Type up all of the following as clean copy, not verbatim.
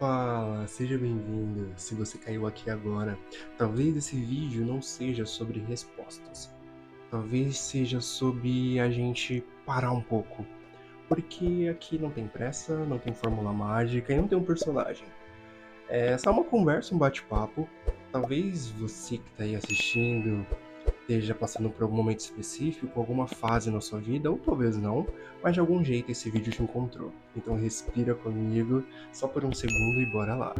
Fala, seja bem-vindo. Se você caiu aqui agora, talvez esse vídeo não seja sobre respostas. Talvez seja sobre a gente parar um pouco. Porque aqui não tem pressa, não tem fórmula mágica e não tem um personagem. É só uma conversa, um bate-papo. Talvez você que está aí assistindo esteja passando por algum momento específico, alguma fase na sua vida, ou talvez não, mas de algum jeito esse vídeo te encontrou. Então respira comigo, só por um segundo e bora lá.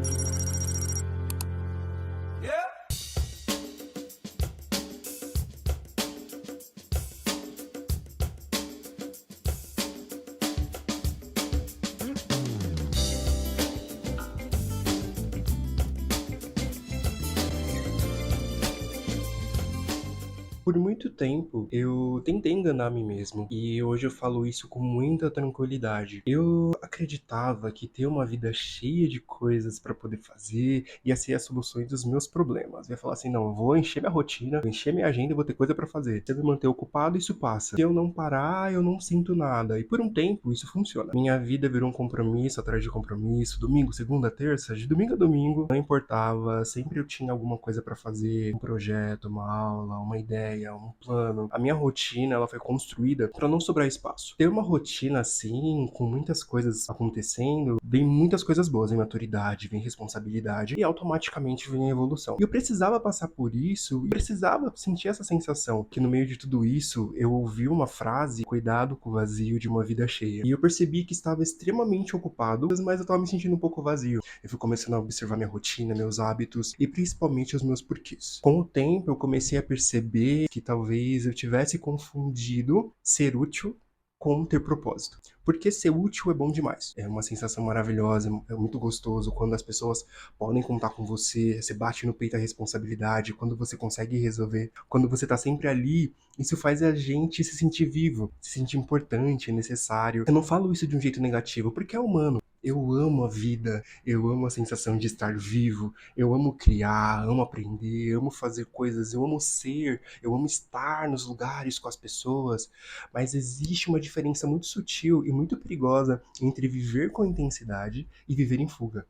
Por muito tempo, eu tentei enganar a mim mesmo, e hoje eu falo isso com muita tranquilidade. Eu acreditava que ter uma vida cheia de coisas pra poder fazer ia ser as soluções dos meus problemas. Eu ia falar assim, não, eu vou encher minha rotina, vou encher minha agenda, eu vou ter coisa pra fazer. Se eu me manter ocupado, isso passa. Se eu não parar, eu não sinto nada. E por um tempo, isso funciona. Minha vida virou um compromisso atrás de compromisso, domingo, segunda, terça, de domingo a domingo, não importava, sempre eu tinha alguma coisa pra fazer, um projeto, uma aula, uma ideia, um plano. A minha rotina, ela foi construída para não sobrar espaço. Ter uma rotina assim, com muitas coisas acontecendo, vem muitas coisas boas, vem maturidade, vem responsabilidade e automaticamente vem a evolução. E eu precisava passar por isso, e precisava sentir essa sensação que no meio de tudo isso, eu ouvi uma frase, cuidado com o vazio de uma vida cheia. E eu percebi que estava extremamente ocupado, mas eu estava me sentindo um pouco vazio. Eu fui começando a observar minha rotina, meus hábitos e principalmente os meus porquês. Com o tempo, eu comecei a perceber que talvez eu tivesse confundido ser útil com ter propósito. Porque ser útil é bom demais. É uma sensação maravilhosa, é muito gostoso quando as pessoas podem contar com você, você bate no peito a responsabilidade, quando você consegue resolver, quando você tá sempre ali, isso faz a gente se sentir vivo, se sentir importante, necessário. Eu não falo isso de um jeito negativo, porque é humano. Eu amo a vida, eu amo a sensação de estar vivo, eu amo criar, amo aprender, amo fazer coisas, eu amo ser, eu amo estar nos lugares com as pessoas, mas existe uma diferença muito sutil e muito perigosa entre viver com intensidade e viver em fuga.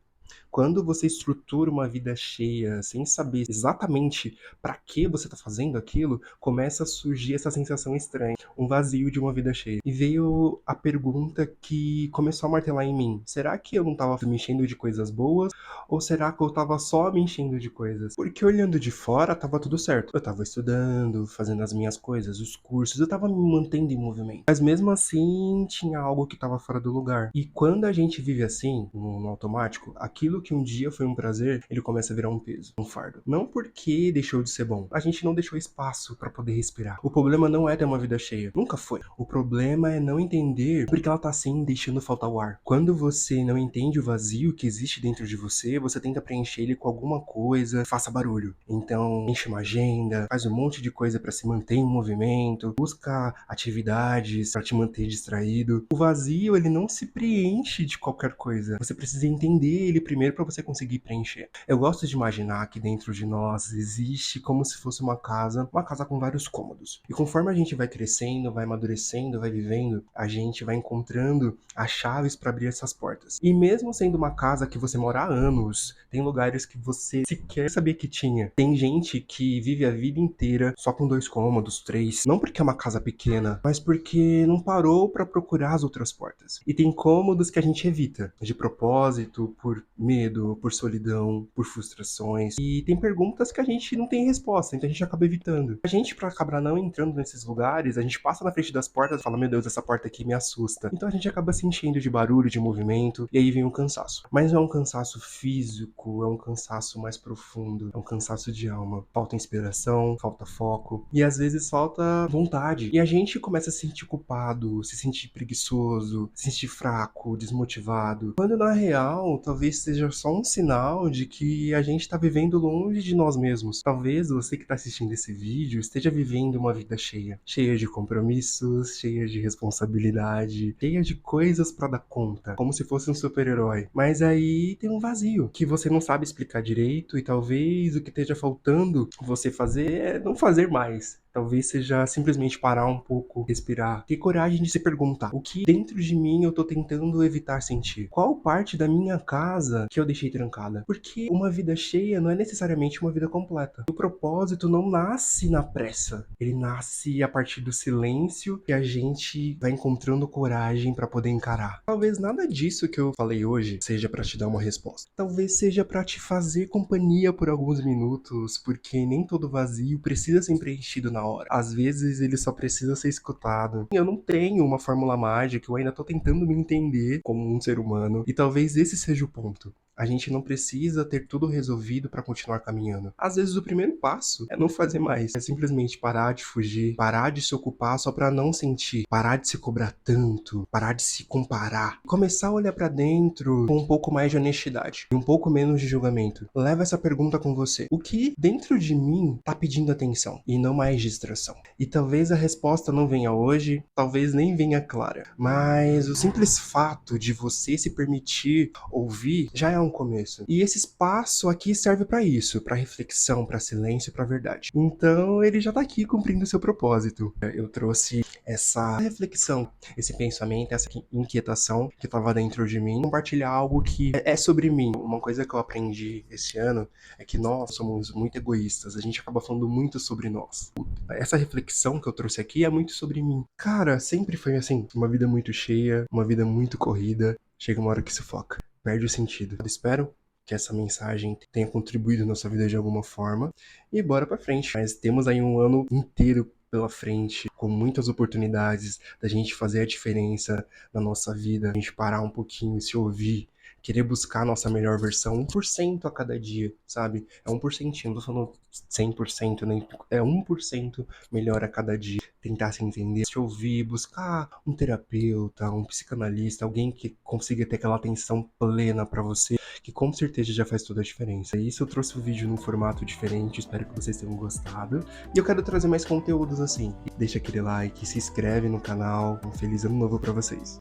Quando você estrutura uma vida cheia, sem saber exatamente para que você está fazendo aquilo, começa a surgir essa sensação estranha, um vazio de uma vida cheia. E veio a pergunta que começou a martelar em mim: será que eu não estava me enchendo de coisas boas? Ou será que eu estava só me enchendo de coisas? Porque olhando de fora, estava tudo certo. Eu estava estudando, fazendo as minhas coisas, os cursos, eu estava me mantendo em movimento. Mas mesmo assim, tinha algo que estava fora do lugar. E quando a gente vive assim, no automático, aquilo que um dia foi um prazer, ele começa a virar um peso, um fardo. Não porque deixou de ser bom. A gente não deixou espaço para poder respirar. O problema não é ter uma vida cheia. Nunca foi. O problema é não entender porque ela tá assim, deixando faltar o ar. Quando você não entende o vazio que existe dentro de você, você tenta preencher ele com alguma coisa, faça barulho. Então, enche uma agenda, faz um monte de coisa para se manter em movimento, busca atividades para te manter distraído. O vazio, ele não se preenche de qualquer coisa. Você precisa entender ele primeiro para você conseguir preencher. Eu gosto de imaginar que dentro de nós existe como se fosse uma casa com vários cômodos. E conforme a gente vai crescendo, vai amadurecendo, vai vivendo, a gente vai encontrando as chaves para abrir essas portas. E mesmo sendo uma casa que você mora há anos, tem lugares que você sequer sabia que tinha. Tem gente que vive a vida inteira só com 2 cômodos, 3, não porque é uma casa pequena, mas porque não parou para procurar as outras portas. E tem cômodos que a gente evita, de propósito, por medo, por solidão, por frustrações. E tem perguntas que a gente não tem resposta, então a gente acaba evitando. A gente, para acabar não entrando nesses lugares, a gente passa na frente das portas e fala, meu Deus, essa porta aqui me assusta. Então a gente acaba se enchendo de barulho, de movimento, e aí vem o cansaço. Mas não é um cansaço físico, é um cansaço mais profundo, é um cansaço de alma. Falta inspiração, falta foco, e às vezes falta vontade. E a gente começa a se sentir culpado, se sentir preguiçoso, se sentir fraco, desmotivado. Quando na real, talvez seja só um sinal de que a gente tá vivendo longe de nós mesmos. Talvez você que tá assistindo esse vídeo esteja vivendo uma vida cheia. Cheia de compromissos, cheia de responsabilidade, cheia de coisas pra dar conta. Como se fosse um super-herói. Mas aí tem um vazio que você não sabe explicar direito e talvez o que esteja faltando você fazer é não fazer mais. Talvez seja simplesmente parar um pouco, respirar, ter coragem de se perguntar: o que dentro de mim eu tô tentando evitar sentir? Qual parte da minha casa que eu deixei trancada? Porque uma vida cheia não é necessariamente uma vida completa. O propósito não nasce na pressa, ele nasce a partir do silêncio que a gente vai encontrando coragem pra poder encarar. Talvez nada disso que eu falei hoje seja pra te dar uma resposta. Talvez seja pra te fazer companhia por alguns minutos, porque nem todo vazio precisa ser preenchido na hora. Às vezes ele só precisa ser escutado. Eu não tenho uma fórmula mágica, eu ainda tô tentando me entender como um ser humano, e talvez esse seja o ponto. A gente não precisa ter tudo resolvido pra continuar caminhando. Às vezes o primeiro passo é não fazer mais, é simplesmente parar de fugir, parar de se ocupar só pra não sentir, parar de se cobrar tanto, parar de se comparar, começar a olhar pra dentro com um pouco mais de honestidade e um pouco menos de julgamento. Leva essa pergunta com você: o que dentro de mim tá pedindo atenção e não mais distração? E talvez a resposta não venha hoje, talvez nem venha clara, mas o simples fato de você se permitir ouvir já é um começo. E esse espaço aqui serve pra isso, pra reflexão, pra silêncio, pra verdade. Então ele já tá aqui cumprindo o seu propósito. Eu trouxe essa reflexão, esse pensamento, essa inquietação que estava dentro de mim, compartilhar algo que é sobre mim. Uma coisa que eu aprendi esse ano é que nós somos muito egoístas, a gente acaba falando muito sobre nós. Essa reflexão que eu trouxe aqui é muito sobre mim. Cara, sempre foi assim, uma vida muito cheia, uma vida muito corrida, chega uma hora que sufoca, perde o sentido. Eu espero que essa mensagem tenha contribuído na sua vida de alguma forma e bora pra frente. Mas temos aí um ano inteiro pela frente, com muitas oportunidades da gente fazer a diferença na nossa vida, a gente parar um pouquinho, se ouvir, querer buscar a nossa melhor versão, 1% a cada dia, sabe? É 1%, não tô falando 100%, nem é 1% melhor a cada dia. Tentar se entender, se ouvir, buscar um terapeuta, um psicanalista, alguém que consiga ter aquela atenção plena pra você, que com certeza já faz toda a diferença. E isso eu trouxe o vídeo num formato diferente, espero que vocês tenham gostado. E eu quero trazer mais conteúdos assim. Deixa aquele like, se inscreve no canal. Um feliz ano novo pra vocês.